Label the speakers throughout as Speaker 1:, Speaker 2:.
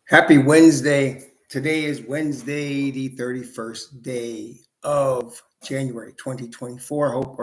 Speaker 1: Happy Wednesday. Today is Wednesday, the 31st day of January 2024. Hope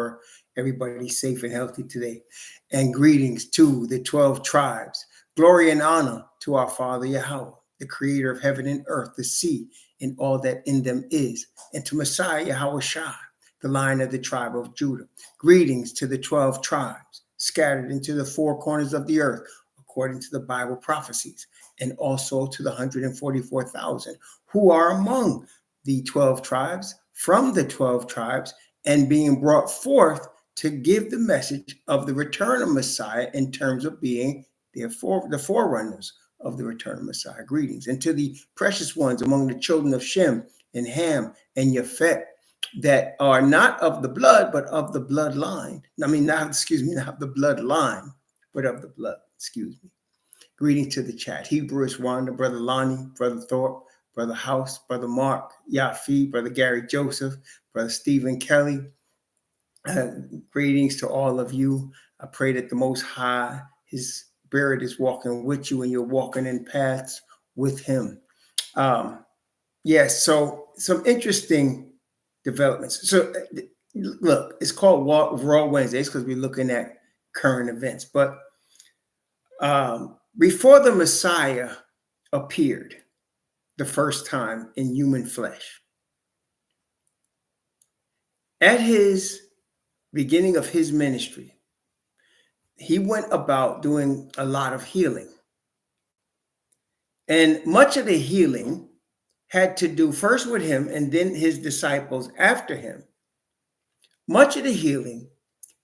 Speaker 1: everybody's safe and healthy today. And greetings to the 12 tribes. Glory and honor to our Father Yahweh, the creator of heaven and earth, the sea, and all that in them is. And to Messiah Yahweh Shai, the Lion of the tribe of Judah. Greetings to the 12 tribes scattered into the four corners of the earth, according to the Bible prophecies, and also to the 144,000 who are among the 12 tribes, from the 12 tribes, and being brought forth to give the message of the return of Messiah in terms of being the forerunners of the return of Messiah. Greetings. And to the precious ones among the children of Shem and Ham and Japhet that are not of the blood, but of the bloodline. Not the bloodline, but of the blood. Excuse me. Greeting to the chat. Hebrews Wanda, Brother Lonnie, Brother Thorpe, Brother House, Brother Mark, Yafi, Brother Gary Joseph, Brother Stephen Kelly. Greetings to all of you. I pray that the Most High, His Spirit is walking with you and you're walking in paths with Him. So some interesting developments. So look, it's called Raw Wednesdays because we're looking at current events. But before the Messiah appeared the first time in human flesh, at his beginning of his ministry, he went about doing a lot of healing. And much of the healing had to do first with him and then his disciples after him. Much of the healing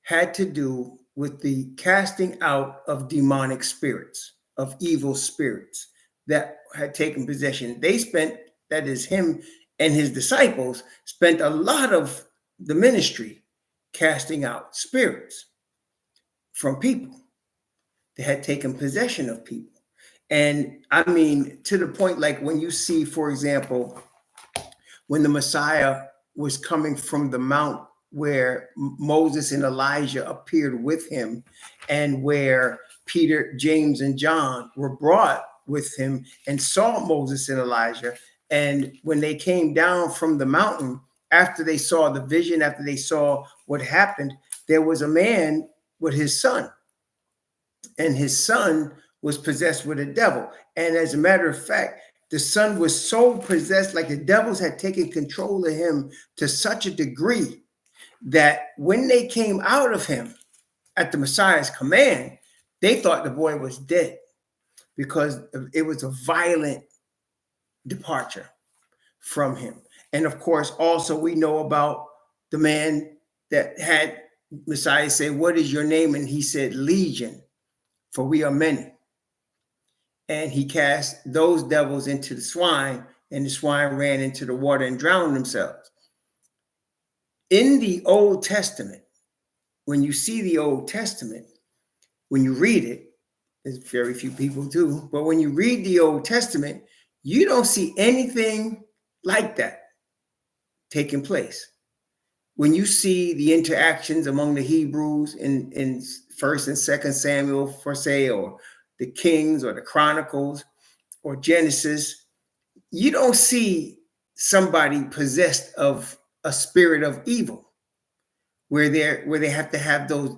Speaker 1: had to do with the casting out of demonic spirits, of evil spirits that had taken possession. They spent, that is him and his disciples, spent a lot of the ministry casting out spirits from people that had taken possession of people. And I mean, to the point, like when you see, for example, when the Messiah was coming from the mount where Moses and Elijah appeared with him, and where Peter, James, and John were brought with him and saw Moses and Elijah. And when they came down from the mountain, after they saw the vision, after they saw what happened, there was a man with his son, and his son was possessed with a devil. And as a matter of fact, the son was so possessed, like the devils had taken control of him to such a degree that when they came out of him at the Messiah's command, they thought the boy was dead because it was a violent departure from him. And of course, also we know about the man that had Messiah say, "What is your name?" And he said, "Legion, for we are many." And he cast those devils into the swine, and the swine ran into the water and drowned themselves. In the Old Testament, when you see the Old Testament, when you read it, there's very few people do, but when you read the Old Testament, you don't see anything like that taking place. When you see the interactions among the Hebrews in 1st and 2nd Samuel, for say, or the Kings or the Chronicles or Genesis, you don't see somebody possessed of a spirit of evil where they have to have those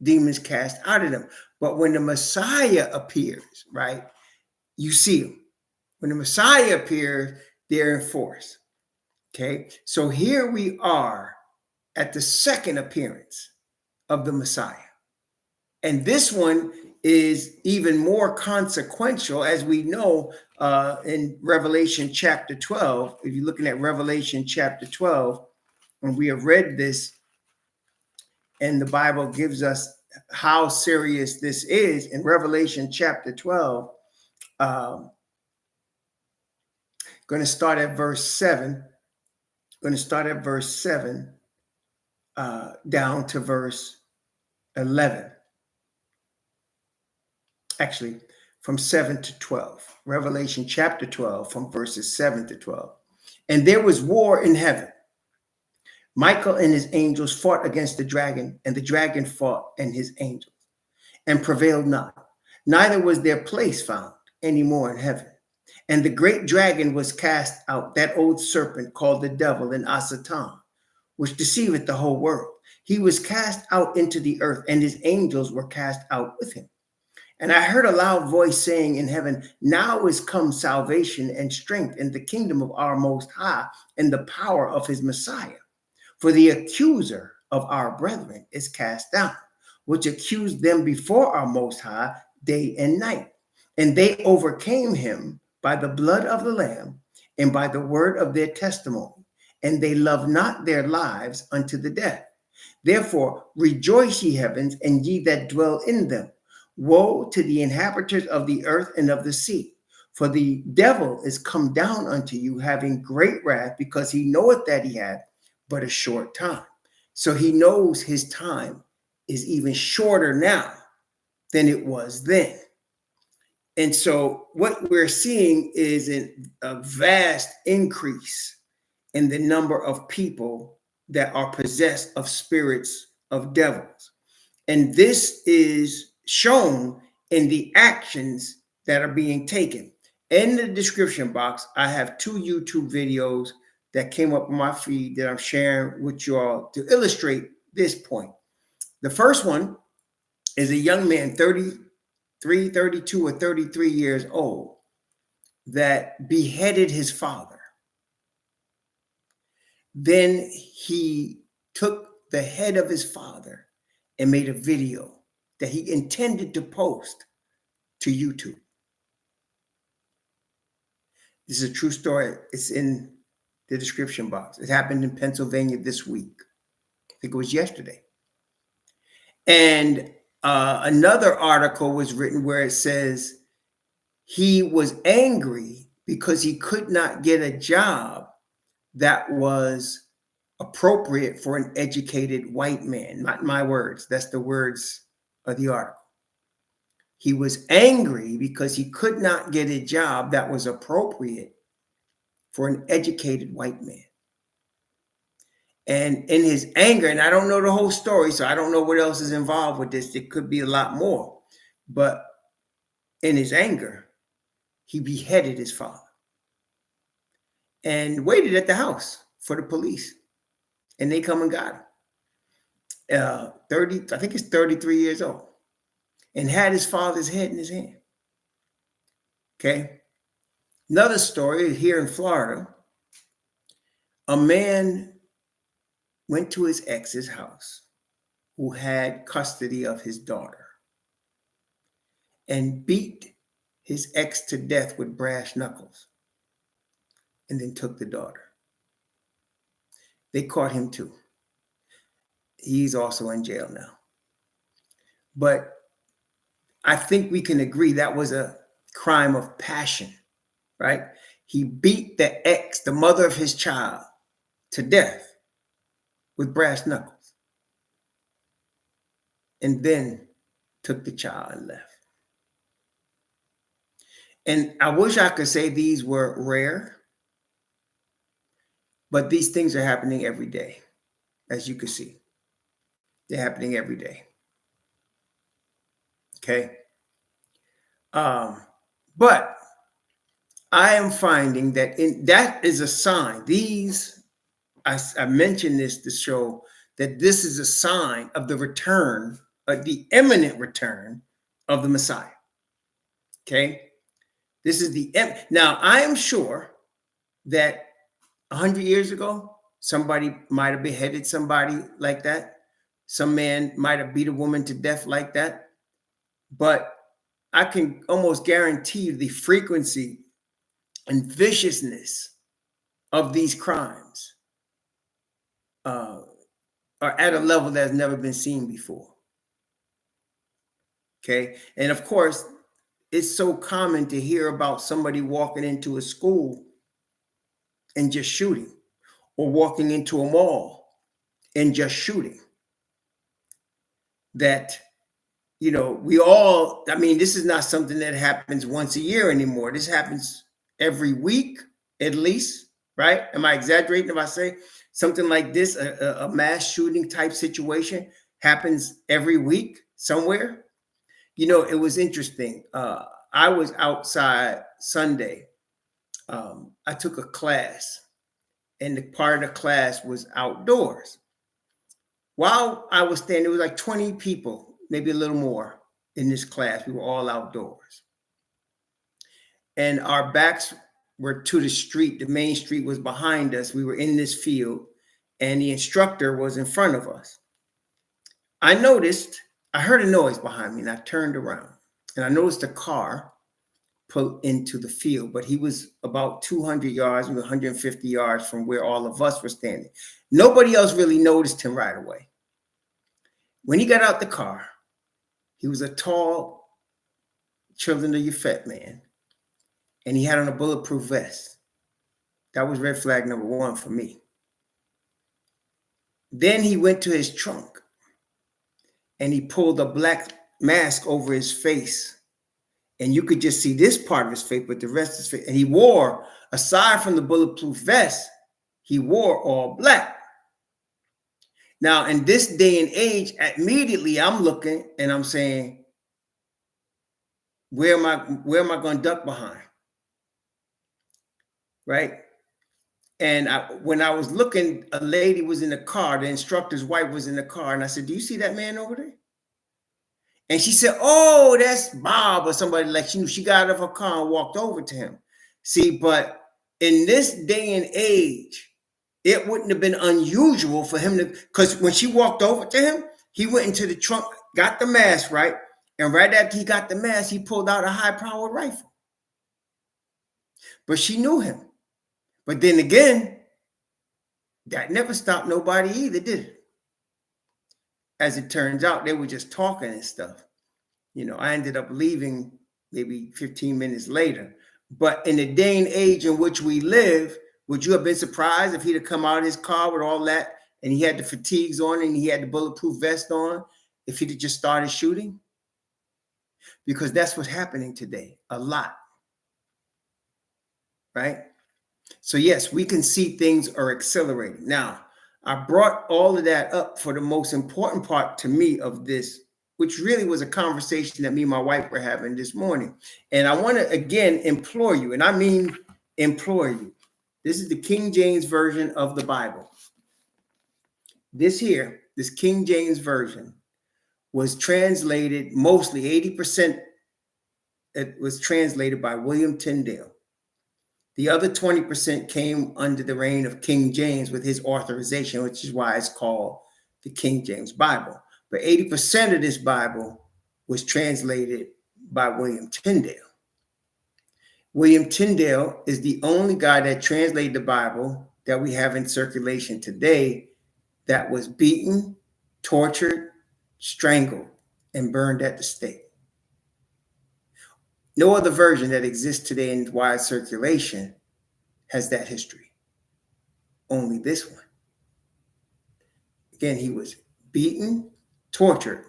Speaker 1: demons cast out of them. But when the Messiah appears, right, you see them. When the Messiah appears, they're in force. Okay, so here we are at the second appearance of the Messiah. And this one is even more consequential, as we know in Revelation chapter 12. If you're looking at Revelation chapter 12, and we have read this, and the Bible gives us how serious this is in Revelation chapter 12. Going to start at verse 7. Down to verse 11. Actually, from 7 to 12. Revelation chapter 12, from verses 7 to 12. And there was war in heaven. Michael and his angels fought against the dragon, and the dragon fought and his angels, and prevailed not. Neither was their place found any more in heaven. And the great dragon was cast out, that old serpent called the devil and Satan, which deceiveth the whole world. He was cast out into the earth, and his angels were cast out with him. And I heard a loud voice saying in heaven, now is come salvation and strength in the kingdom of our Most High and the power of his Messiah. For the accuser of our brethren is cast down, which accused them before our Most High day and night. And they overcame him by the blood of the Lamb and by the word of their testimony. And they loved not their lives unto the death. Therefore rejoice, ye heavens, and ye that dwell in them. Woe to the inhabitants of the earth and of the sea. For the devil is come down unto you, having great wrath, because he knoweth that he hath but a short time. So he knows his time is even shorter now than it was then. And so what we're seeing is a vast increase in the number of people that are possessed of spirits of devils. And this is shown in the actions that are being taken. In the description box, I have 2 YouTube videos that came up on my feed that I'm sharing with you all to illustrate this point. The first one is a young man, 33, 32, or 33 years old, that beheaded his father. Then he took the head of his father and made a video that he intended to post to YouTube. This is a true story. It's in the description box. It happened in Pennsylvania this week. I think it was yesterday. And another article was written where it says he was angry because he could not get a job that was appropriate for an educated white man. Not my words. That's the words of the article. He was angry because he could not get a job that was appropriate for an educated white man. And in his anger, and I don't know the whole story, so I don't know what else is involved with this. It could be a lot more. But in his anger, he beheaded his father and waited at the house for the police. And they come and got him. 30, I think he's 33 years old, and had his father's head in his hand. Okay. Another story here in Florida. A man went to his ex's house who had custody of his daughter and beat his ex to death with brass knuckles and then took the daughter. They caught him too. He's also in jail now. But I think we can agree that was a crime of passion, right? He beat the ex, the mother of his child, to death with brass knuckles, and then took the child and left. And I wish I could say these were rare, but these things are happening every day, as you can see. They're happening every day. Okay. But I am finding that that is a sign. I mentioned this to show that this is a sign of the return, of the imminent return of the Messiah. Okay. This is now I am sure that 100 years ago, somebody might have beheaded somebody like that. Some man might have beat a woman to death like that. But I can almost guarantee you the frequency and viciousness of these crimes are at a level that has never been seen before. Okay. And of course, it's so common to hear about somebody walking into a school and just shooting, or walking into a mall and just shooting. That, we all, this is not something that happens once a year anymore. This happens every week, at least, right? Am I exaggerating if I say something like this, a mass shooting type situation happens every week somewhere? It was interesting. I was outside Sunday I took a class, and the part of the class was outdoors. While I was standing, there was like 20 people, maybe a little more in this class. We were all outdoors. And our backs were to the street. The main street was behind us. We were in this field, and the instructor was in front of us. I heard a noise behind me, and I turned around, and I noticed a car pull into the field, but he was about 200 yards, 150 yards from where all of us were standing. Nobody else really noticed him right away. When he got out the car, he was a tall, children of your fat man, and he had on a bulletproof vest. That was red flag number one for me. Then he went to his trunk, and he pulled a black mask over his face. And you could just see this part of his face, but the rest of his face. And he wore, aside from the bulletproof vest, he wore all black. Now, in this day and age, immediately I'm looking and I'm saying, where am I going to duck behind? Right? And when I was looking, a lady was in the car. The instructor's wife was in the car. And I said, do you see that man over there? And she said, oh, that's Bob or somebody. Like she got out of her car and walked over to him. See, but in this day and age, it wouldn't have been unusual for him to, because when she walked over to him, he went into the trunk, got the mask, right? And right after he got the mask, he pulled out a high-powered rifle. But she knew him. But then again, that never stopped nobody either, did it? As it turns out, they were just talking and stuff. You know, I ended up leaving maybe 15 minutes later. But in the day and age in which we live, would you have been surprised if he'd have come out of his car with all that and he had the fatigues on and he had the bulletproof vest on, if he'd have just started shooting? Because that's what's happening today, a lot, right? So yes, we can see things are accelerating. Now, I brought all of that up for the most important part to me of this, which really was a conversation that me and my wife were having this morning. And I want to, again, implore you, and I mean implore you. This is the King James Version of the Bible. This King James Version was translated, mostly 80%, it was translated by William Tyndale. The other 20% came under the reign of King James with his authorization, which is why it's called the King James Bible. But 80% of this Bible was translated by William Tyndale. William Tyndale is the only guy that translated the Bible that we have in circulation today that was beaten, tortured, strangled, and burned at the stake. No other version that exists today in wide circulation has that history. Only this one. Again, he was beaten, tortured,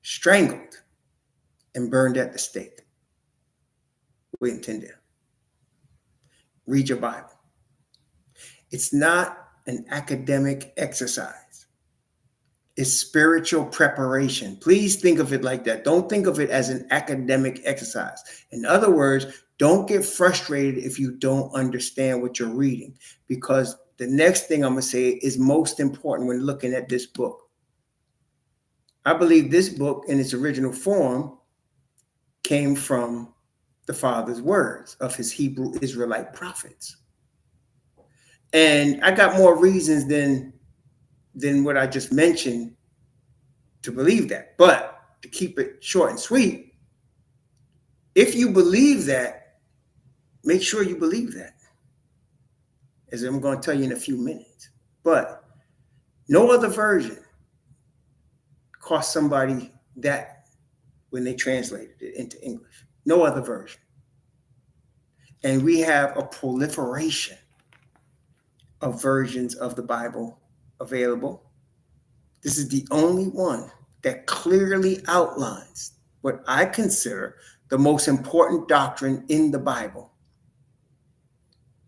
Speaker 1: strangled, and burned at the stake. William Tyndale. Read your Bible. It's not an academic exercise. It's spiritual preparation. Please think of it like that. Don't think of it as an academic exercise. In other words, don't get frustrated if you don't understand what you're reading, because the next thing I'm going to say is most important when looking at this book. I believe this book in its original form came from the Father's words of his Hebrew Israelite prophets. And I got more reasons than what I just mentioned to believe that. But to keep it short and sweet, if you believe that, make sure you believe that, as I'm going to tell you in a few minutes. But no other version cost somebody that when they translated it into English. No other version. And we have a proliferation of versions of the Bible available. This is the only one that clearly outlines what I consider the most important doctrine in the Bible.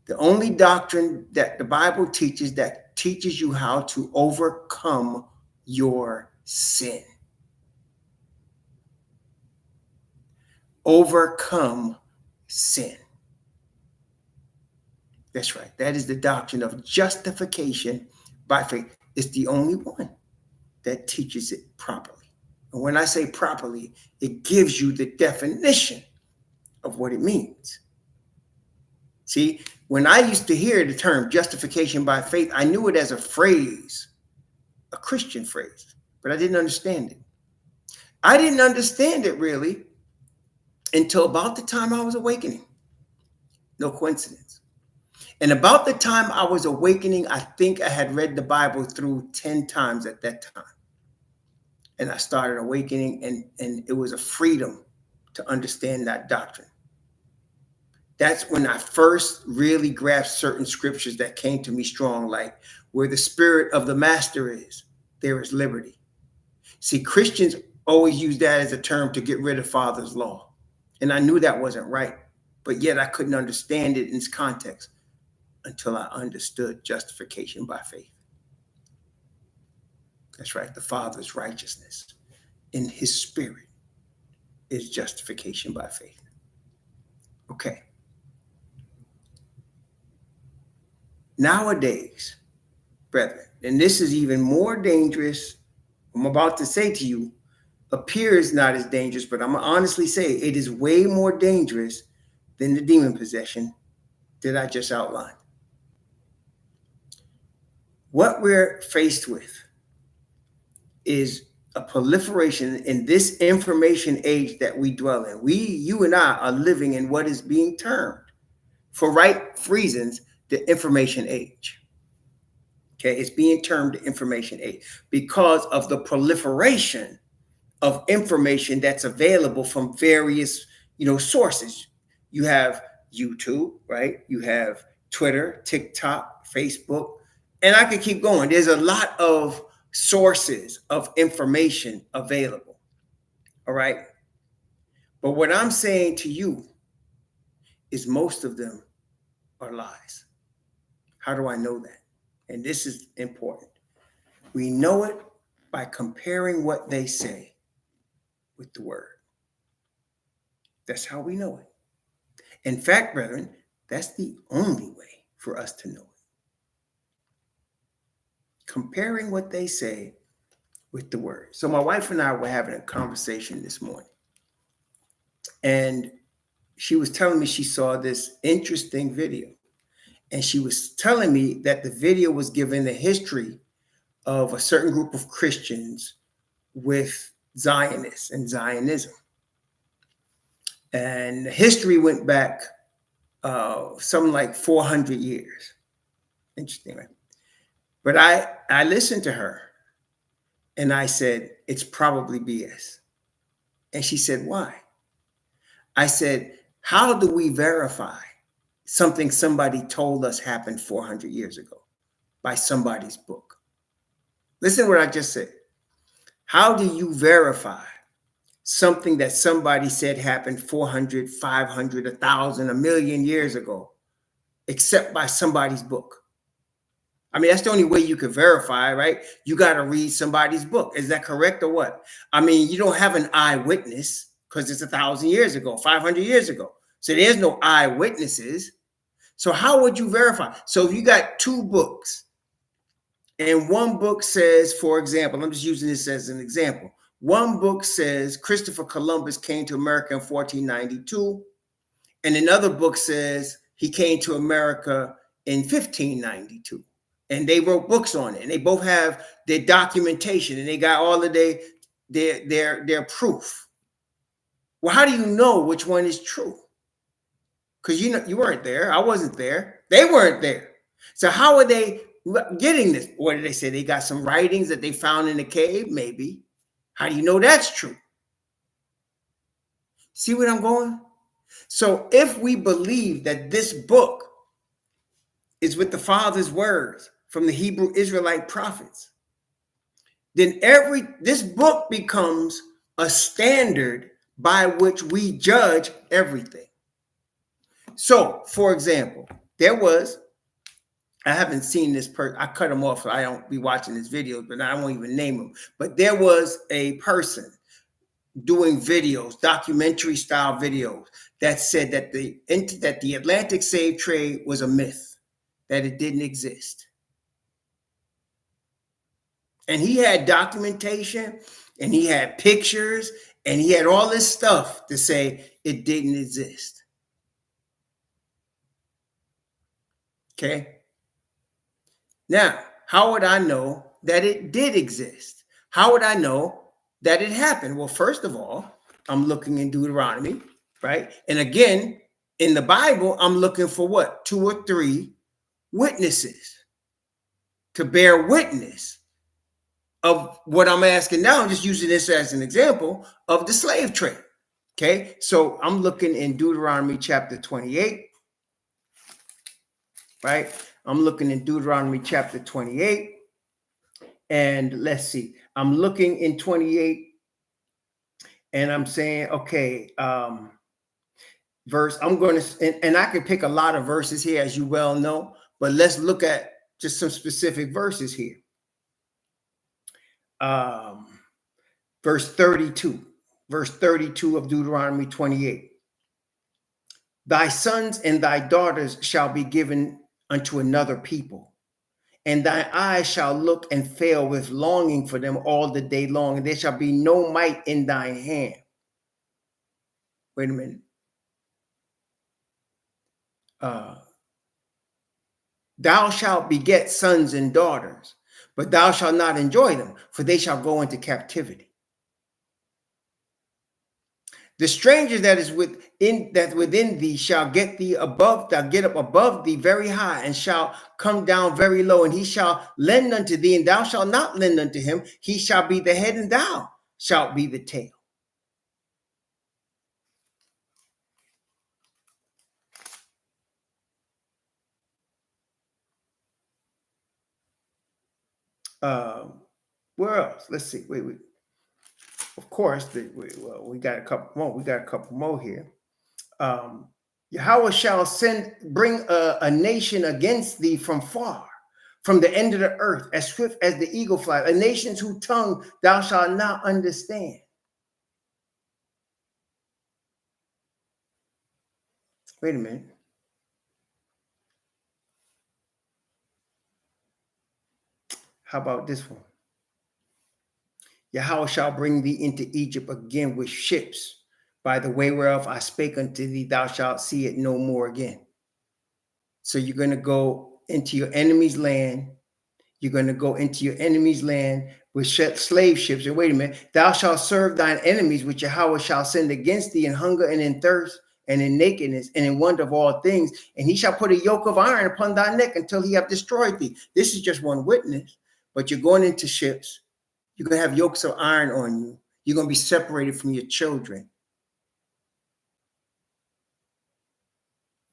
Speaker 1: The only doctrine that the Bible teaches that teaches you how to overcome your sin. Overcome sin. That's right. That is the doctrine of justification by faith. It's the only one that teaches it properly. And when I say properly, it gives you the definition of what it means. See, when I used to hear the term justification by faith, I knew it as a phrase, a Christian phrase, but I didn't understand it. I didn't understand it really until about the time I was awakening. No coincidence. And about the time I was awakening, I think I had read the Bible through 10 times at that time. And I started awakening, and it was a freedom to understand that doctrine. That's when I first really grasped certain scriptures that came to me strong, like where the spirit of the master is, there is liberty. See, Christians always use that as a term to get rid of Father's law. And I knew that wasn't right, but yet I couldn't understand it in its context until I understood justification by faith. That's right. The Father's righteousness in his spirit is justification by faith. Okay. Nowadays, brethren, and this is even more dangerous, I'm about to say to you, appears not as dangerous, but I'm going to honestly say it is way more dangerous than the demon possession that I just outlined. What we're faced with is a proliferation in this information age that we dwell in. You and I are living in what is being termed, for right reasons, the information age. Okay, it's being termed the information age because of the proliferation of information that's available from various, sources. You have YouTube, right? You have Twitter, TikTok, Facebook, and I could keep going. There's a lot of sources of information available. All right. But what I'm saying to you is most of them are lies. How do I know that? And this is important. We know it by comparing what they say with the word. That's how we know it. In fact, brethren, that's the only way for us to know it. Comparing what they say with the word. So my wife and I were having a conversation this morning, and she was telling me she saw this interesting video. And she was telling me that the video was giving the history of a certain group of Christians with Zionists and Zionism. And the history went back something like 400 years. Interesting, right? But I listened to her and I said, it's probably BS. And she said, why? I said, how do we verify something somebody told us happened 400 years ago by somebody's book? Listen to what I just said. How do you verify something that somebody said happened 400, 500, 1,000, 1,000,000 years ago, except by somebody's book? I mean, that's the only way you could verify, right? You got to read somebody's book. Is that correct or what? I mean, you don't have an eyewitness because it's 1,000 years ago, 500 years ago. So there's no eyewitnesses. So how would you verify? So if you got two books, and one book says, for example, I'm just using this as an example. One book says Christopher Columbus came to America in 1492. And another book says he came to America in 1592. And they wrote books on it. And they both have their documentation and they got all of their proof. Well, how do you know which one is true? Because you weren't there. I wasn't there. They weren't there. So how are they getting this? What did they say? They got some writings that they found in a cave? Maybe. How do you know that's true? See where I'm going? So if we believe that this book is with the Father's words from the Hebrew Israelite prophets, then this book becomes a standard by which we judge everything. So, for example, I haven't seen this person. I cut him off so I don't be watching his videos, but I won't even name him. But there was a person doing videos, documentary style videos, that said that the Atlantic slave trade was a myth. that it didn't exist. And he had documentation, and he had pictures, and he had all this stuff to say it didn't exist. Okay? Now, how would I know that it did exist? How would I know that it happened? Well, first of all, I'm looking in Deuteronomy, right? And again, in the Bible, I'm looking for what? 2 or 3 witnesses to bear witness of what I'm asking now. I'm just using this as an example of the slave trade. Okay, so I'm looking in Deuteronomy chapter 28, right? I'm looking in Deuteronomy chapter 28. And let's see, I'm looking in 28 and I'm saying, okay, verse, I'm going to, and I can pick a lot of verses here, as you well know, but let's look at just some specific verses here. Verse 32 of Deuteronomy 28. Thy sons and thy daughters shall be given unto another people, and thy eyes shall look and fail with longing for them all the day long, and there shall be no might in thine hand. Wait a minute. Thou shalt beget sons and daughters, but thou shalt not enjoy them, for they shall go into captivity. The stranger that is within thee shall get thee above, thou get up above thee very high, and shall come down very low, and he shall lend unto thee, and thou shalt not lend unto him. He shall be the head, and thou shalt be the tail. Where else? Let's see. Wait. Of course, we got a couple more. We got a couple more here. Yahweh shall bring a nation against thee from far, from the end of the earth, as swift as the eagle flies, a nation whose tongue thou shalt not understand. Wait a minute. How about this one? Yahweh shall bring thee into Egypt again with ships, by the way whereof I spake unto thee, thou shalt see it no more again. So you're going to go into your enemy's land. You're going to go into your enemy's land with slave ships. And wait a minute. Thou shalt serve thine enemies, which Yahweh shall send against thee in hunger and in thirst and in nakedness and in want of all things. And he shall put a yoke of iron upon thy neck until he have destroyed thee. This is just one witness, but you're going into ships. You're going to have yokes of iron on you. You're going to be separated from your children.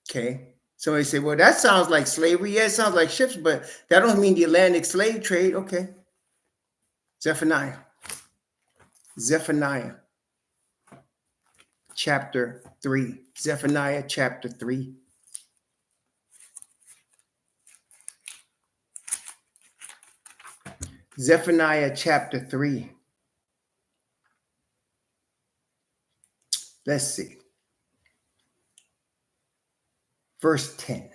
Speaker 1: Okay. Somebody say, well, that sounds like slavery. Yeah, it sounds like ships, but that don't mean the Atlantic slave trade. Okay. Zephaniah chapter 3. Zephaniah chapter 3. Zephaniah chapter 3. Let's see. Verse 10.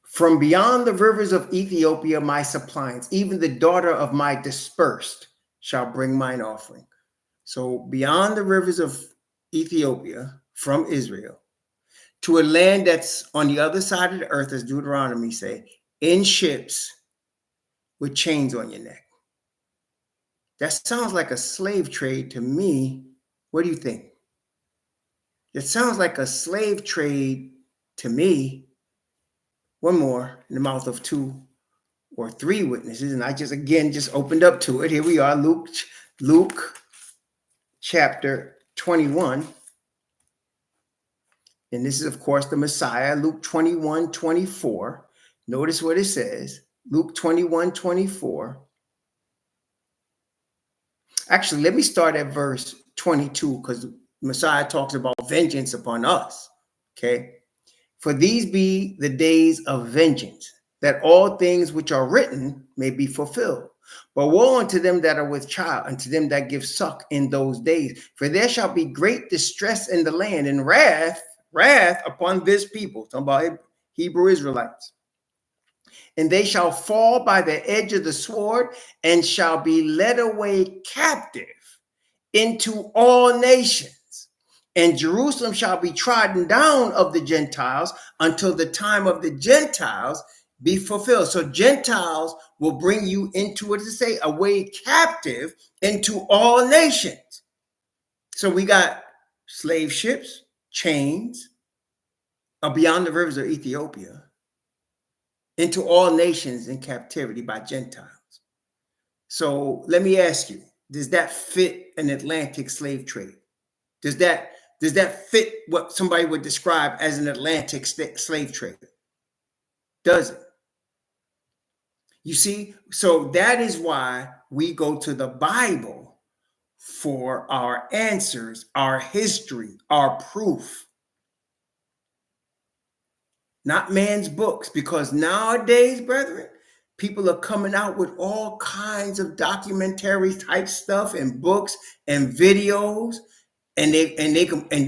Speaker 1: From beyond the rivers of Ethiopia, my suppliants, even the daughter of my dispersed, shall bring mine offering. So beyond the rivers of Ethiopia, from Israel, to a land that's on the other side of the earth, as Deuteronomy say, in ships with chains on your neck. That sounds like a slave trade to me. What do you think? It sounds like a slave trade to me. One more, in the mouth of 2 or 3 witnesses. And I just opened up to it. Here we are, Luke chapter 21. And this is, of course, the Messiah, Luke 21:24. Notice what it says. Luke 21:24. Actually, let me start at verse 22, because Messiah talks about vengeance upon us. Okay. For these be the days of vengeance, that all things which are written may be fulfilled. But woe unto them that are with child, and to them that give suck in those days. For there shall be great distress in the land, and wrath wrath upon this people, talking about Hebrew Israelites. And they shall fall by the edge of the sword and shall be led away captive into all nations. And Jerusalem shall be trodden down of the Gentiles until the time of the Gentiles be fulfilled. So Gentiles will bring you into, what does it say, away captive into all nations. So we got slave ships, chains, beyond the rivers of Ethiopia, into all nations in captivity by Gentiles. So let me ask you, does that fit an Atlantic slave trade? Does that fit what somebody would describe as an Atlantic slave trade? Does it? You see, so that is why we go to the Bible for our answers, our history, our proof. Not man's books, because nowadays, brethren, people are coming out with all kinds of documentary type stuff and books and videos. And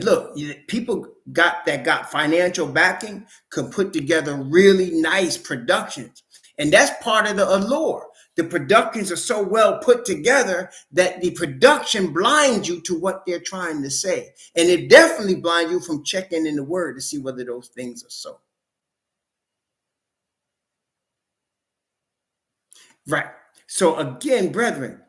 Speaker 1: look, people got financial backing could put together really nice productions. And that's part of the allure. The productions are so well put together that the production blinds you to what they're trying to say. And it definitely blinds you from checking in the word to see whether those things are so. Right. So again, brethren,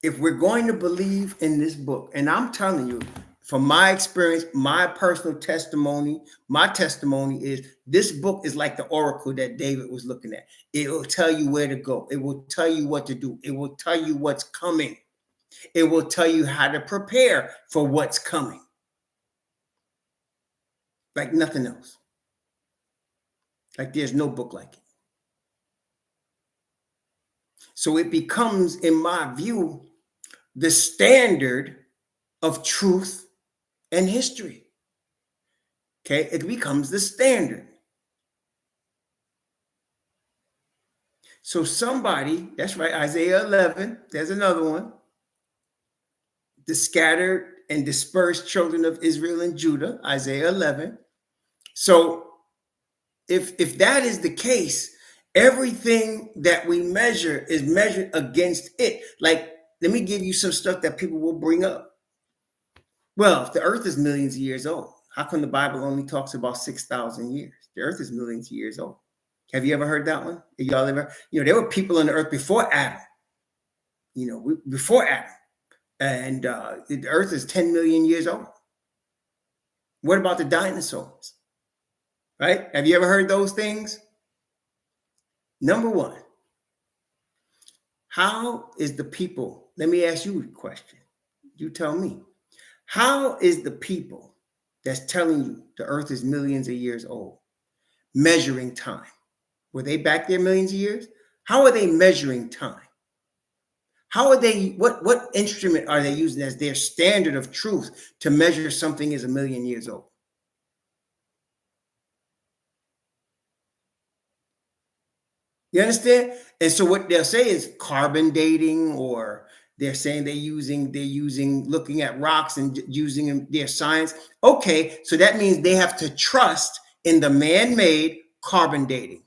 Speaker 1: if we're going to believe in this book, and I'm telling you, from my experience, my personal testimony, my testimony is this book is like the oracle that David was looking at. It will tell you where to go. It will tell you what to do. It will tell you what's coming. It will tell you how to prepare for what's coming. Like nothing else. Like there's no book like it. So it becomes, in my view, the standard of truth and history. Okay, it becomes the standard. So somebody, that's right, Isaiah 11, there's another one. The scattered and dispersed children of Israel and Judah, Isaiah 11. So if that is the case, everything that we measure is measured against it. Like, let me give you some stuff that people will bring up. Well, if the earth is millions of years old, how come the Bible only talks about 6,000 years? The earth is millions of years old. Have you ever heard that one? Y'all ever? There were people on the earth before Adam. Before Adam, and the earth is 10 million years old. What about the dinosaurs? Right? Have you ever heard those things? Number one, how is the people? Let me ask you a question. You tell me. How is the people that's telling you the earth is millions of years old measuring time? Were they back there millions of years? How are they measuring time? How are they, what instrument are they using as their standard of truth to measure something is a million years old? You understand? And so what they'll say is carbon dating, or they're saying they're using looking at rocks and using their science. Okay, so that means they have to trust in the man-made carbon dating.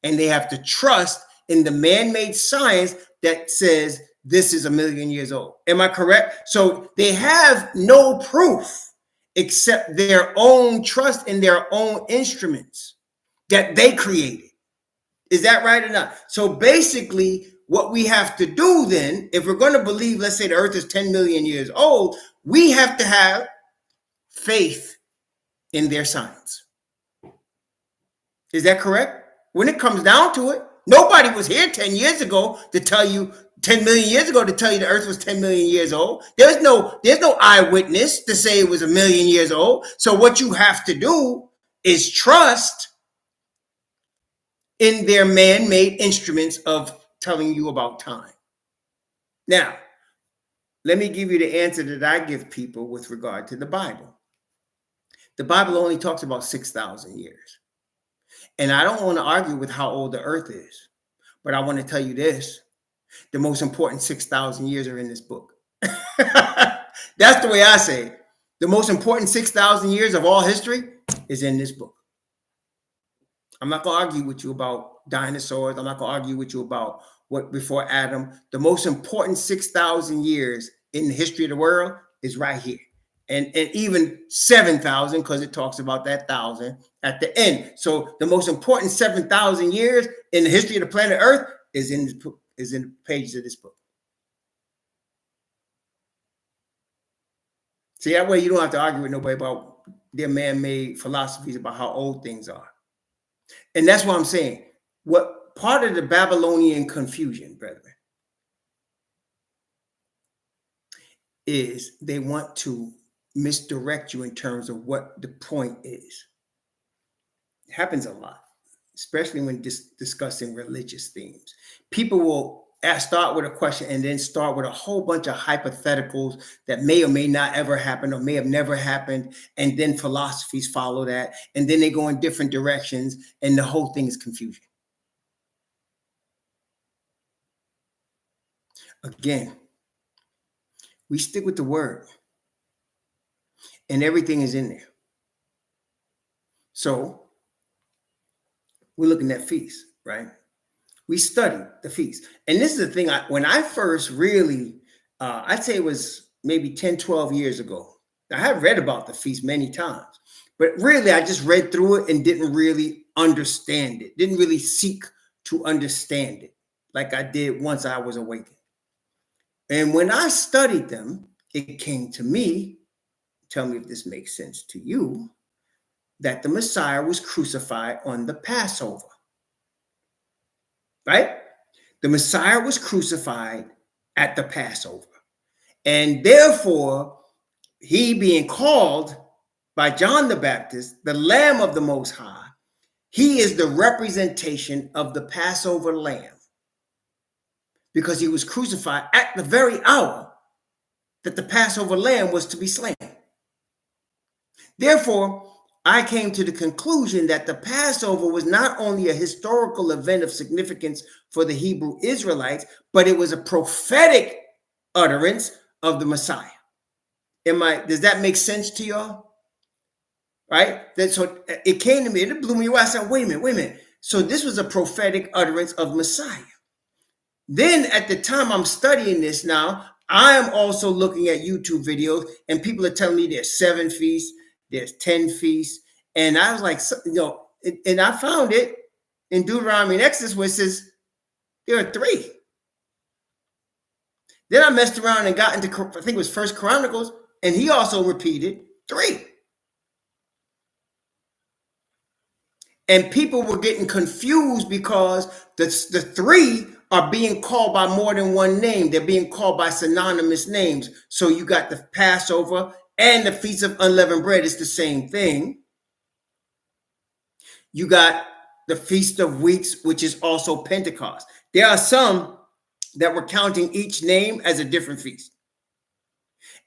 Speaker 1: And they have to trust in the man-made science that says this is a million years old. Am I correct? So they have no proof except their own trust in their own instruments that they created. Is that right or not? So basically, what we have to do then, if we're going to believe, let's say the earth is 10 million years old, we have to have faith in their science. Is that correct? When it comes down to it, nobody was here 10 years ago to tell you, 10 million years ago to tell you the earth was 10 million years old. There's no eyewitness to say it was a million years old. So what you have to do is trust in their man-made instruments of telling you about time. Now, let me give you the answer that I give people with regard to the Bible. The Bible only talks about 6,000 years. And I don't want to argue with how old the earth is, but I want to tell you this. The most important 6,000 years are in this book. That's the way I say it. The most important 6,000 years of all history is in this book. I'm not going to argue with you about dinosaurs. I'm not going to argue with you about what before Adam. The most important 6,000 years in the history of the world is right here. And even 7,000, because it talks about that 1,000 at the end. So the most important 7,000 years in the history of the planet Earth is in the pages of this book. See, that way you don't have to argue with nobody about their man-made philosophies about how old things are. And that's what I'm saying. What part of the Babylonian confusion, brethren, is they want to misdirect you in terms of what the point is. It happens a lot, especially when discussing religious themes. People will start with a question and then start with a whole bunch of hypotheticals that may or may not ever happen or may have never happened. And then philosophies follow that. And then they go in different directions and the whole thing is confusion. Again, we stick with the word and everything is in there. So we're looking at feasts, right? We study the feast. And this is the thing, when I first really, I'd say it was maybe 10, 12 years ago. I have read about the feast many times, but really I just read through it and didn't really understand it, didn't really seek to understand it like I did once I was awakened. And when I studied them, it came to me, tell me if this makes sense to you, that the Messiah was crucified on the Passover. Right? The Messiah was crucified at the Passover. And therefore, he being called by John the Baptist, the Lamb of the Most High, he is the representation of the Passover lamb because he was crucified at the very hour that the Passover lamb was to be slain. Therefore, I came to the conclusion that the Passover was not only a historical event of significance for the Hebrew Israelites, but it was a prophetic utterance of the Messiah. Does that make sense to y'all? Right? So it came to me, it blew me away. I said, wait a minute. So this was a prophetic utterance of Messiah. Then at the time I'm studying this now, I am also looking at YouTube videos and people are telling me there's 7 feasts, there's 10 feasts. And I was like, and I found it in Deuteronomy and Exodus where it says there are 3. Then I messed around and got into, I think it was First Chronicles, and he also repeated 3. And people were getting confused because the 3 are being called by more than one name. They're being called by synonymous names. So you got the Passover and the Feast of Unleavened Bread. It's the same thing. You got the Feast of Weeks, which is also Pentecost. There are some that were counting each name as a different feast.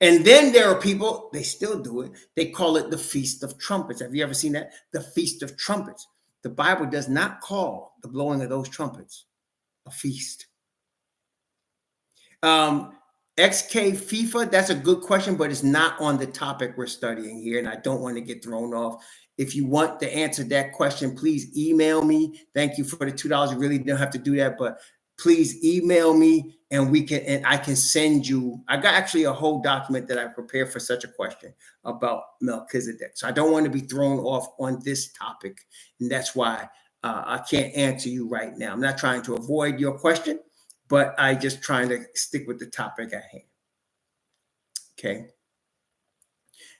Speaker 1: And then there are people, they still do it. They call it the Feast of Trumpets. Have you ever seen that? The Feast of Trumpets. The Bible does not call the blowing of those trumpets a feast. XK FIFA, that's a good question, but it's not on the topic we're studying here, and I don't want to get thrown off. If you want to answer that question, please email me. Thank you for the $2. You really don't have to do that, but please email me and I can send you. I got actually a whole document that I prepared for such a question about Melchizedek. So I don't want to be thrown off on this topic. And that's why I can't answer you right now. I'm not trying to avoid your question, but I just trying to stick with the topic at hand. Okay.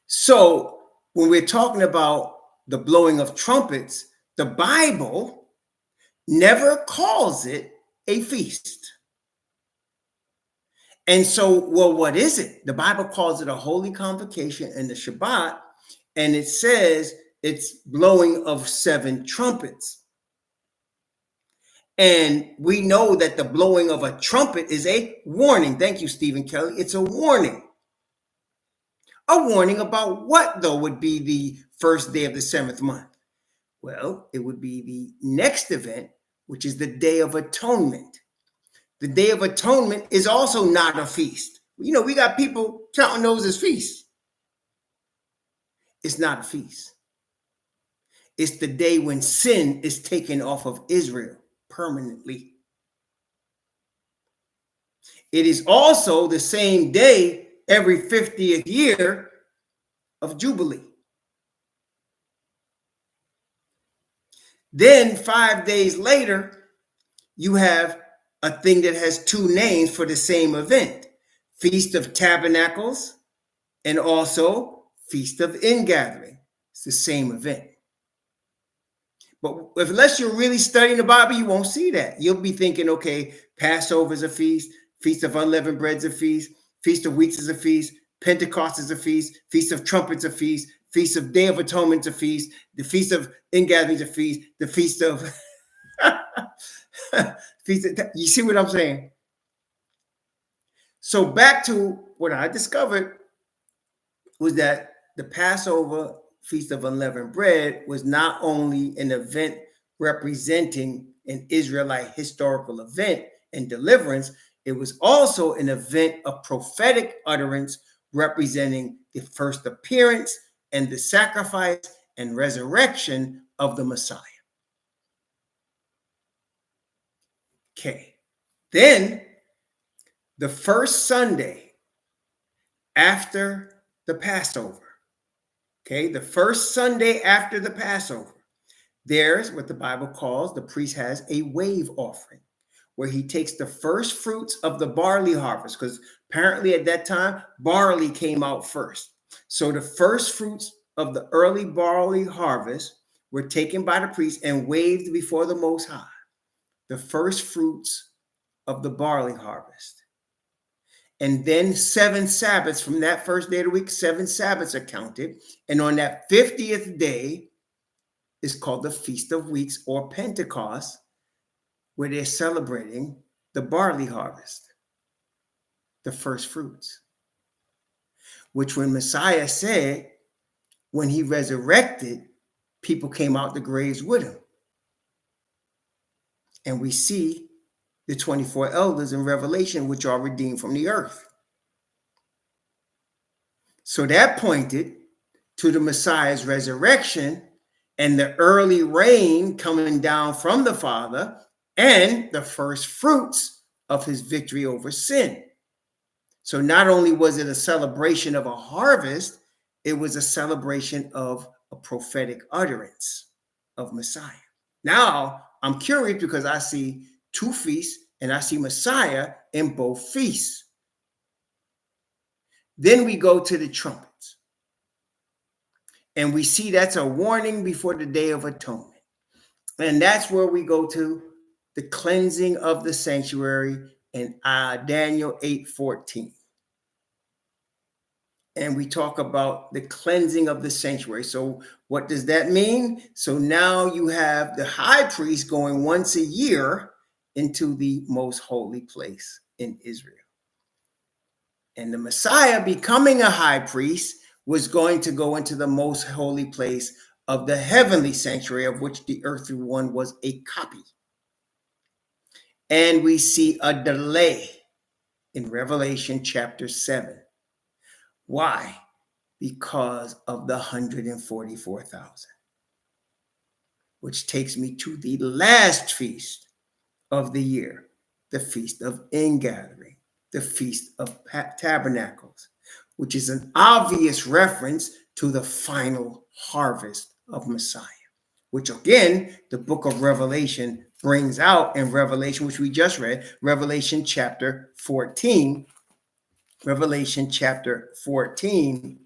Speaker 1: So when we're talking about the blowing of trumpets, the Bible never calls it a feast. And so, well, what is it? The Bible calls it a holy convocation and the Shabbat, and it says it's blowing of 7 trumpets. And we know that the blowing of a trumpet is a warning. Thank you, Stephen Kelly. It's a warning. A warning about what, though, would be the first day of the 7th month? Well, it would be the next event, which is the Day of Atonement. The Day of Atonement is also not a feast. You know, we got people counting those as feasts. It's not a feast. It's the day when sin is taken off of Israel permanently. It is also the same day every 50th year of Jubilee. Then 5 days later, you have a thing that has two names for the same event: Feast of Tabernacles and also Feast of Ingathering. It's the same event. But unless you're really studying the Bible, you won't see that. You'll be thinking, okay, Passover is a feast, Feast of Unleavened Bread is a feast, Feast of Weeks is a feast, Pentecost is a feast, Feast of Trumpets is a feast, Feast of Day of Atonement is a feast, the Feast of Ingathering is a feast, the Feast of you see what I'm saying? So back to what I discovered was that the Passover Feast of Unleavened Bread was not only an event representing an Israelite historical event and deliverance, it was also an event of prophetic utterance representing the first appearance and the sacrifice and resurrection of the Messiah. Okay. Then the first Sunday after the Passover, okay, the first Sunday after the Passover, there's what the Bible calls, the priest has a wave offering, where he takes the first fruits of the barley harvest, because apparently at that time, barley came out first. So the first fruits of the early barley harvest were taken by the priest and waved before the Most High. The first fruits of the barley harvest. And then 7 Sabbaths from that first day of the week, 7 Sabbaths are counted. And on that 50th day is called the Feast of Weeks or Pentecost, where they're celebrating the barley harvest, the first fruits, which when Messiah said, when he resurrected, people came out the graves with him. And we see the 24 elders in Revelation, which are redeemed from the earth. So that pointed to the Messiah's resurrection and the early rain coming down from the Father and the first fruits of his victory over sin. So not only was it a celebration of a harvest, it was a celebration of a prophetic utterance of Messiah. Now, I'm curious because I see 2 feasts and I see Messiah in both feasts. Then we go to the trumpets. And we see that's a warning before the Day of Atonement. And that's where we go to the cleansing of the sanctuary in Daniel 8:14. And we talk about the cleansing of the sanctuary. So what does that mean? So now you have the high priest going once a year into the most holy place in Israel. And the Messiah, becoming a high priest, was going to go into the most holy place of the heavenly sanctuary, of which the earthly one was a copy. And we see a delay in Revelation chapter 7. Why? Because of the 144,000. Which takes me to the last feast of the year, the Feast of Ingathering, the Feast of Tabernacles, which is an obvious reference to the final harvest of Messiah, which again, the book of Revelation brings out in Revelation, which we just read, Revelation chapter 14. Revelation chapter 14.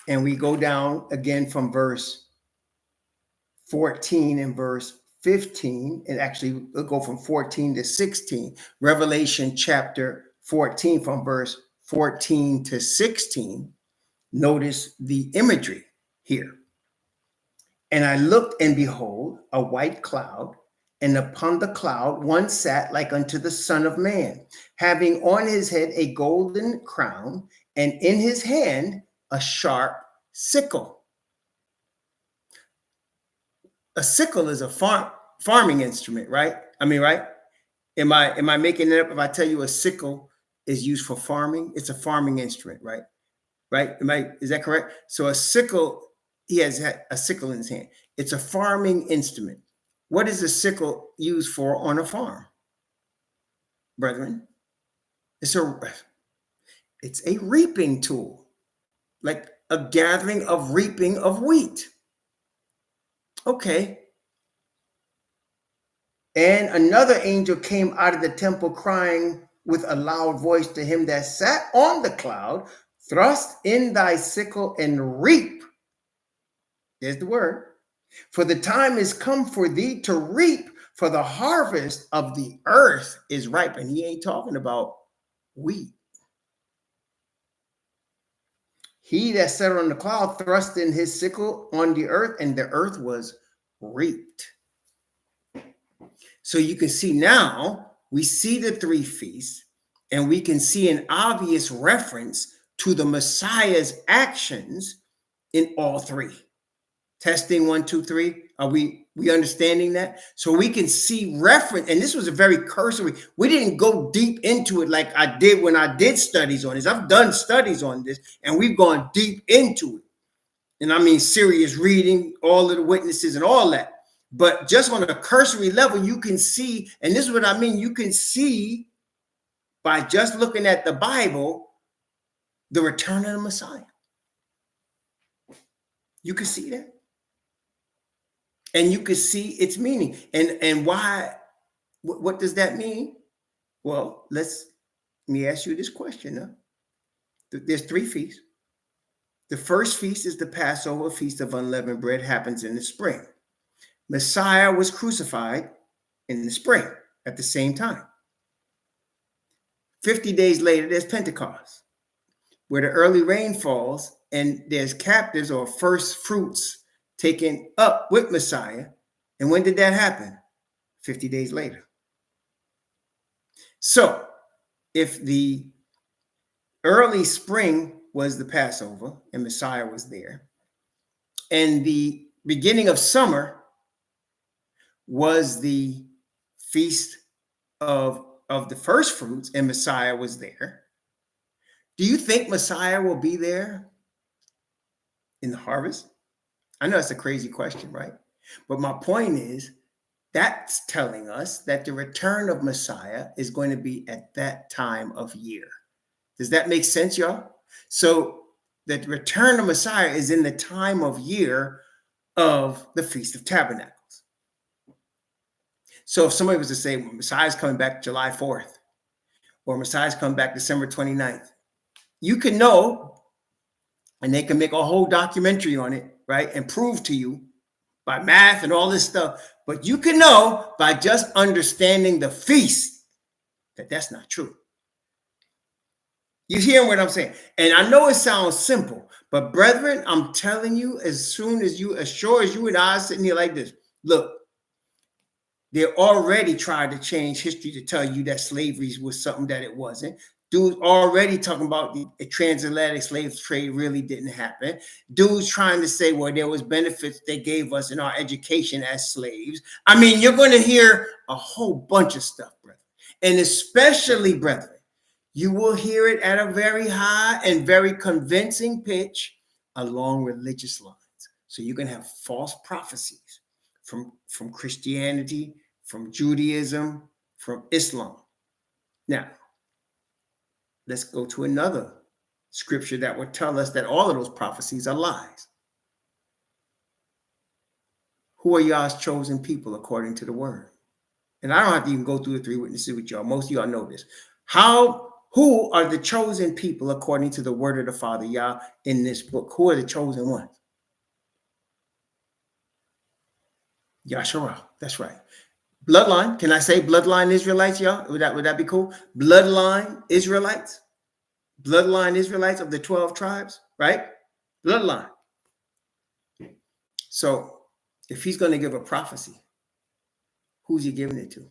Speaker 1: And we go down again from verse 14 and verse 15. And actually, we'll go from 14 to 16. Revelation chapter 14 from verse 14 to 16. Notice the imagery here. And I looked, and behold, a white cloud, and upon the cloud one sat like unto the Son of Man, having on his head a golden crown, and in his hand a sharp sickle. A sickle is a farming instrument, right? I mean, right? Am I making it up if I tell you a sickle is used for farming. It's a farming instrument, right? Right? Is that correct? So a sickle, he has a sickle in his hand. It's a farming instrument. What is a sickle used for on a farm, brethren? It's a reaping tool, like a gathering of reaping of wheat. Okay. And another angel came out of the temple crying with a loud voice to him that sat on the cloud, thrust in thy sickle and reap. There's the word. For the time is come for thee to reap, for the harvest of the earth is ripe. And he ain't talking about wheat. He that sat on the cloud thrust in his sickle on the earth, and the earth was reaped. So you can see now, we see the three feasts, and we can see an obvious reference to the Messiah's actions in all three. Testing 1, 2, 3. Are we understanding that? So we can see reference, and this was a very cursory. We didn't go deep into it like I did when I did studies on this. I've done studies on this, and we've gone deep into it. And I mean serious reading, all of the witnesses and all that. But just on a cursory level, you can see, and this is what I mean, you can see by just looking at the Bible, the return of the Messiah. You can see that. And you can see its meaning. And why, what does that mean? Well, let me ask you this question now. There's three feasts. The first feast is the Passover, Feast of Unleavened Bread, happens in the spring. Messiah was crucified in the spring at the same time. 50 days later, there's Pentecost, where the early rain falls and there's captives or first fruits taken up with Messiah. And when did that happen? 50 days later. So if the early spring was the Passover and Messiah was there, and the beginning of summer was the feast of the first fruits and Messiah was there, do you think Messiah will be there in the harvest? I know it's a crazy question, right? But my point is, that's telling us that the return of Messiah is going to be at that time of year. Does that make sense, y'all? So the return of Messiah is in the time of year of the Feast of Tabernacles. So if somebody was to say, well, Messiah's coming back July 4th, or Messiah's coming back December 29th, you can know, and they can make a whole documentary on it, right? And prove to you by math and all this stuff. But you can know by just understanding the feast that that's not true. You hear what I'm saying? And I know it sounds simple, but brethren, I'm telling you, as sure as you and I are sitting here like this, look, they already tried to change history to tell you that slavery was something that it wasn't. Dudes already talking about the transatlantic slave trade really didn't happen. Dudes trying to say, well, there was benefits they gave us in our education as slaves. I mean, you're going to hear a whole bunch of stuff, brethren. And especially, brethren, you will hear it at a very high and very convincing pitch along religious lines. So you're going to have false prophecies from Christianity, from Judaism, from Islam. Now, let's go to another scripture that would tell us that all of those prophecies are lies. Who are y'all's chosen people according to the word? And I don't have to even go through the three witnesses with y'all. Most of y'all know this. Who are the chosen people according to the word of the Father, y'all, in this book? Who are the chosen ones? Yahshua, that's right. Bloodline, can I say bloodline Israelites, y'all? Would that be cool? Bloodline Israelites? Bloodline Israelites of the 12 tribes, right? Bloodline. So if he's going to give a prophecy, who's he giving it to?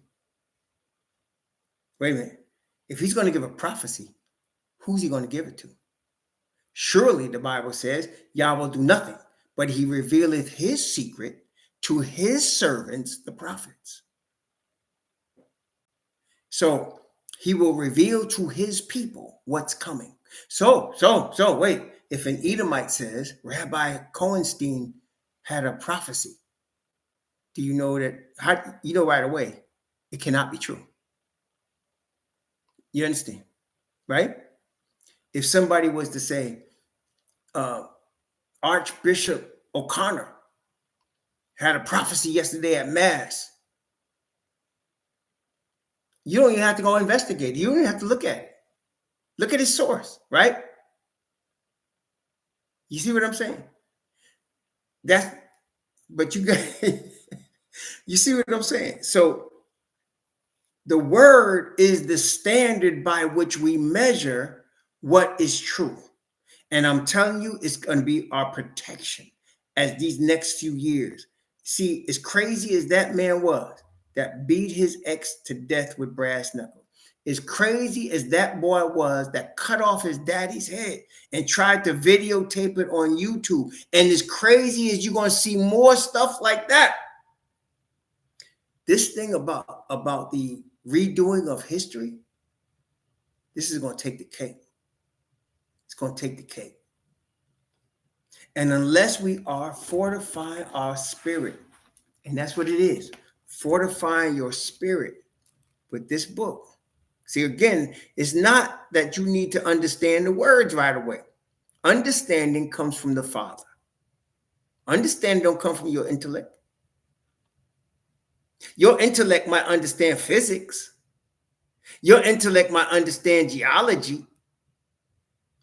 Speaker 1: Wait a minute. If he's going to give a prophecy, who's he going to give it to? Surely the Bible says Yah will do nothing, but he revealeth his secret to his servants, the prophets. So He will reveal to his people what's coming. So wait. If an Edomite says Rabbi Cohenstein had a prophecy, do you know that? How you know right away it cannot be true? You understand, right? If somebody was to say uh, Archbishop O'Connor had a prophecy yesterday at Mass, you don't even have to go investigate. You don't even have to look at it. Look at his source, right? You see what I'm saying? That's but you got you see what I'm saying? So the word is the standard by which we measure what is true. And I'm telling you, it's going to be our protection as these next few years. See, as crazy as that man was that beat his ex to death with brass knuckles, as crazy as that boy was that cut off his daddy's head and tried to videotape it on YouTube, and as crazy as you're going to see more stuff like that, this thing about the redoing of history, this is going to take the cake. It's going to take the cake. And unless we are fortifying our spirit, and that's what it is, fortifying your spirit with this book. See, again, it's not that you need to understand the words right away. Understanding comes from the Father. Understanding don't come from your intellect. Your intellect might understand physics. Your intellect might understand geology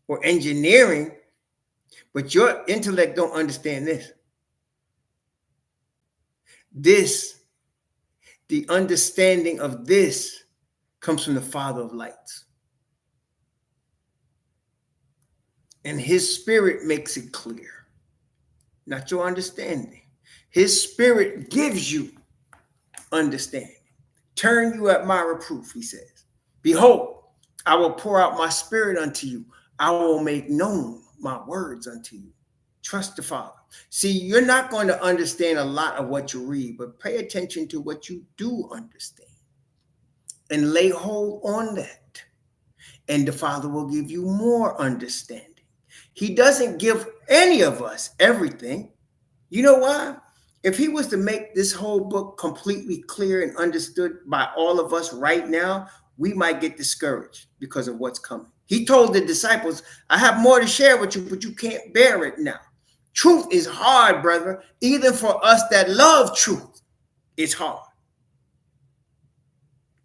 Speaker 1: or engineering, but your intellect don't understand this. The understanding of this comes from the Father of lights. And his spirit makes it clear, not your understanding. His spirit gives you understanding. Turn you at my reproof, he says. Behold, I will pour out my spirit unto you. I will make known my words unto you. Trust the Father. See, you're not going to understand a lot of what you read, but pay attention to what you do understand and lay hold on that. And the Father will give you more understanding. He doesn't give any of us everything. You know why? If he was to make this whole book completely clear and understood by all of us right now, we might get discouraged because of what's coming. He told the disciples, I have more to share with you, but you can't bear it now. Truth is hard, brother. Even for us that love truth, it's hard.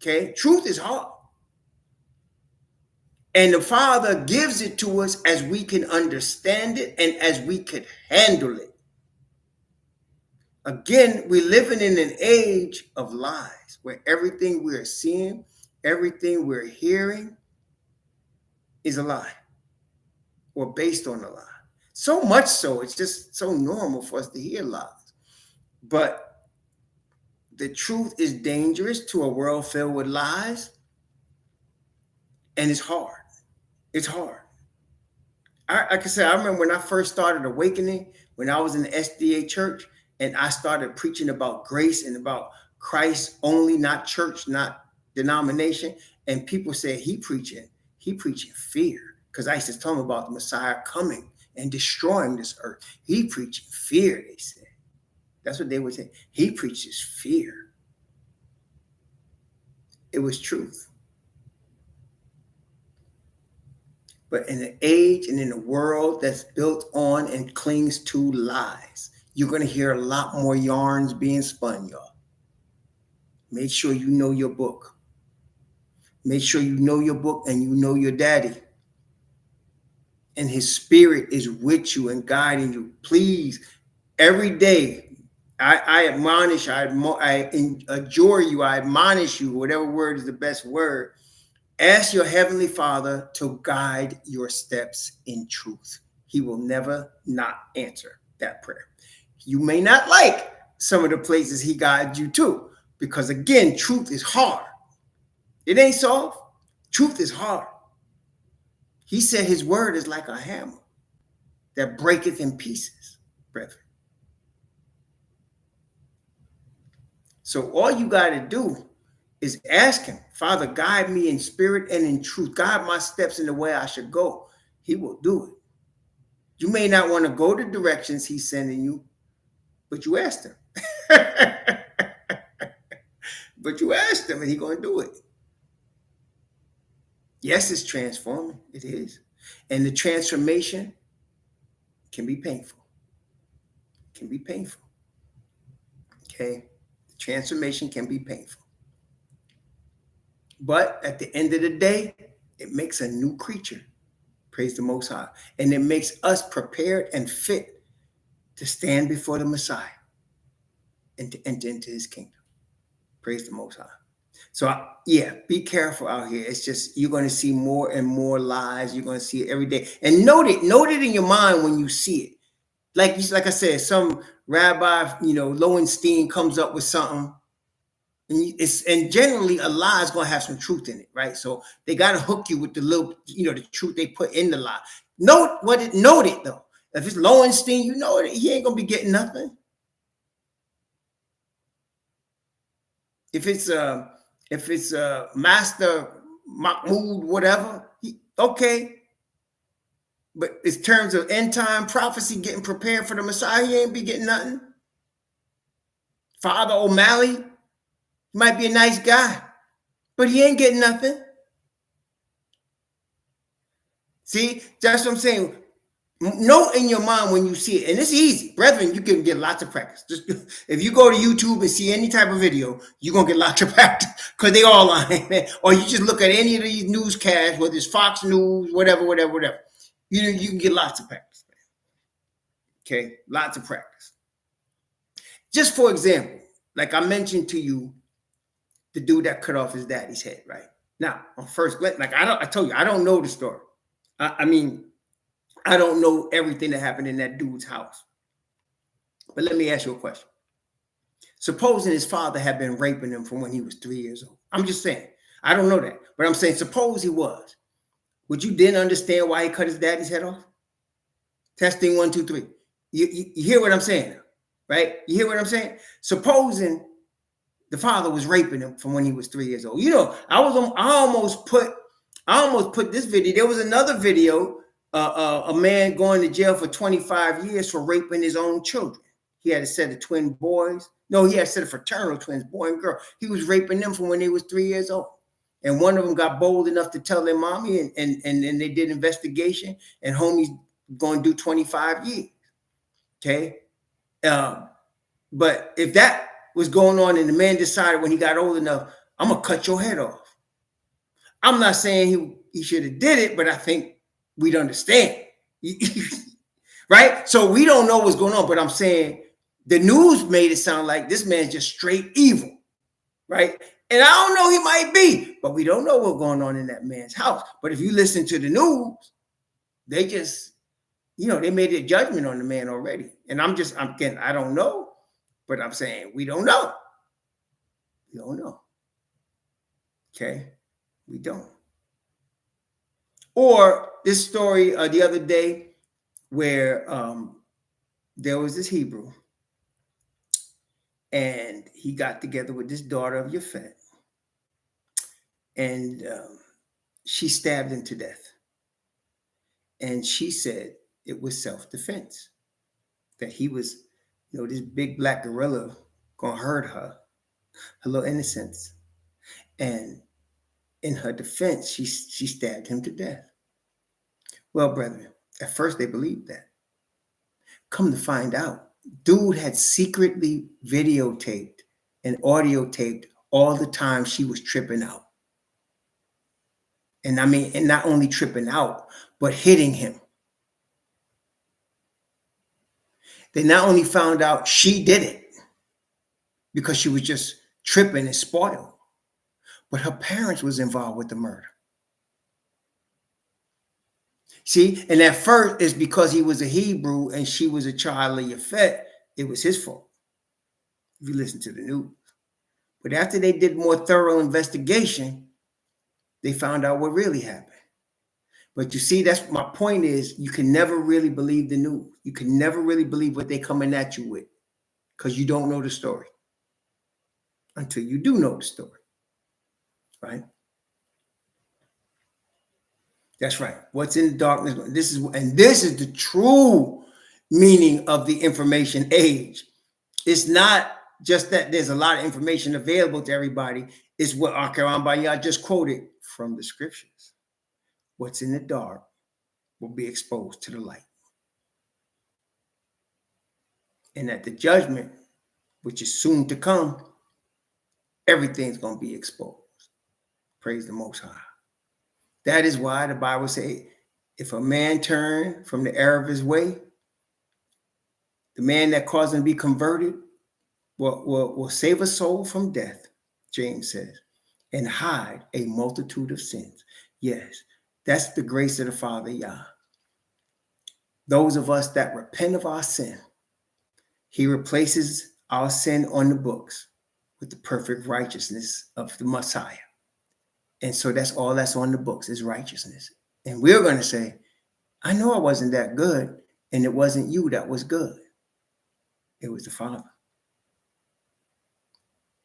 Speaker 1: Okay? Truth is hard. And the Father gives it to us as we can understand it and as we can handle it. Again, we're living in an age of lies where everything we're seeing, everything we're hearing is a lie or based on a lie. So much so, it's just so normal for us to hear lies. But the truth is dangerous to a world filled with lies, and it's hard. It's hard. Like I said, I remember when I first started awakening, when I was in the SDA church, and I started preaching about grace and about Christ only, not church, not denomination. And people said, he preaching fear. Because I used to tell them about the Messiah coming and destroying this earth. He preaching fear, they said. That's what they would say. He preaches fear. It was truth. But in the age and in a world that's built on and clings to lies, you're going to hear a lot more yarns being spun, y'all. Make sure you know your book. Make sure you know your book and you know your daddy. And his spirit is with you and guiding you. Please, every day, I admonish, I adjure you, I admonish you, whatever word is the best word. Ask your heavenly Father to guide your steps in truth. He will never not answer that prayer. You may not like some of the places he guides you to, because again, truth is hard. It ain't soft. Truth is hard. He said his word is like a hammer that breaketh in pieces, brethren. So all you got to do is ask him, Father, guide me in spirit and in truth. Guide my steps in the way I should go. He will do it. You may not want to go the directions he's sending you, but you asked him. But you asked him and he's going to do it. Yes, it's transforming. It is. And the transformation can be painful. Can be painful. Okay? The transformation can be painful. But at the end of the day, it makes a new creature. Praise the Most High. And it makes us prepared and fit to stand before the Messiah and to enter into his kingdom. Praise the Most High. So, yeah, be careful out here. It's just, you're going to see more and more lies. You're going to see it every day. And note it in your mind when you see it. Like I said, some rabbi, Lowenstein comes up with something. And generally a lie is going to have some truth in it, right? So they got to hook you with the little, the truth they put in the lie. Note it though. If it's Lowenstein, you know it, he ain't going to be getting nothing. If it's Master Mahmoud, whatever, okay. But in terms of end time prophecy, getting prepared for the Messiah, he ain't be getting nothing. Father O'Malley, he might be a nice guy, but he ain't getting nothing. See, that's what I'm saying. Note in your mind when you see it, and it's easy, brethren. You can get lots of practice. Just if you go to YouTube and see any type of video, you're gonna get lots of practice because they all lying, man. Or you just look at any of these newscasts, whether it's Fox News, whatever. You can get lots of practice, man. Okay, lots of practice. Just for example, like I mentioned to you, the dude that cut off his daddy's head, right? Now, on first glance, like I told you, I don't know the story. I mean, I don't know everything that happened in that dude's house. But let me ask you a question. Supposing his father had been raping him from when he was 3 years old. I'm just saying. I don't know that. But I'm saying, suppose he was. Would you then understand why he cut his daddy's head off? Testing 1, 2, 3. You hear what I'm saying, right? You hear what I'm saying? Supposing the father was raping him from when he was 3 years old. I almost put this video. There was another video, a man going to jail for 25 years for raping his own children. He had a set of twin boys. No, he had a set of fraternal twins, boy and girl. He was raping them from when they was 3 years old. And one of them got bold enough to tell their mommy, and they did investigation, and homie's going to do 25 years. Okay? But if that was going on and the man decided when he got old enough, I'm going to cut your head off. I'm not saying he should have did it, but I think we'd understand. Right? So we don't know what's going on, but I'm saying the news made it sound like this man's just straight evil. Right? And I don't know, he might be, but we don't know what's going on in that man's house. But if you listen to the news, they just, they made a judgment on the man already. And I don't know, but I'm saying we don't know. We don't know. Okay? We don't. Or this story the other day where there was this Hebrew and he got together with this daughter of Yafet, and she stabbed him to death. And she said it was self-defense, that he was, this big black gorilla gonna hurt her little innocence. And in her defense, she stabbed him to death. Well, brethren, at first they believed that. Come to find out, dude had secretly videotaped and audio taped all the time she was tripping out. And not only tripping out, but hitting him. They not only found out she did it because she was just tripping and spoiled, but her parents was involved with the murder. See, and at first it's because he was a Hebrew and she was a child of Yafet. It was his fault, if you listen to the news. But after they did more thorough investigation, they found out what really happened. But you see, that's my point is, you can never really believe the news. You can never really believe what they're coming at you with, because you don't know the story until you do know the story. right? That's right. What's in darkness? This is the true meaning of the information age. It's not just that there's a lot of information available to everybody. It's what Akaram Bayah just quoted from the scriptures. What's in the dark will be exposed to the light. And at the judgment, which is soon to come, everything's going to be exposed. Praise the Most High. That is why the Bible says, if a man turn from the error of his way, the man that caused him to be converted will save a soul from death, James says, and hide a multitude of sins. Yes, that's the grace of the Father, Yah. Those of us that repent of our sin, he replaces our sin on the books with the perfect righteousness of the Messiah. And so that's all that's on the books is righteousness. And we're going to say, I know I wasn't that good, and it wasn't you that was good. It was the Father.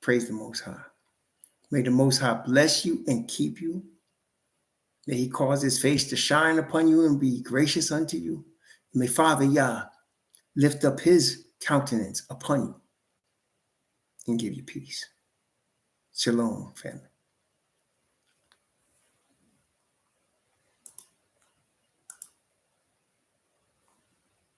Speaker 1: Praise the Most High. May the Most High bless you and keep you. May he cause his face to shine upon you and be gracious unto you. May Father Yah lift up his countenance upon you and give you peace. Shalom, family.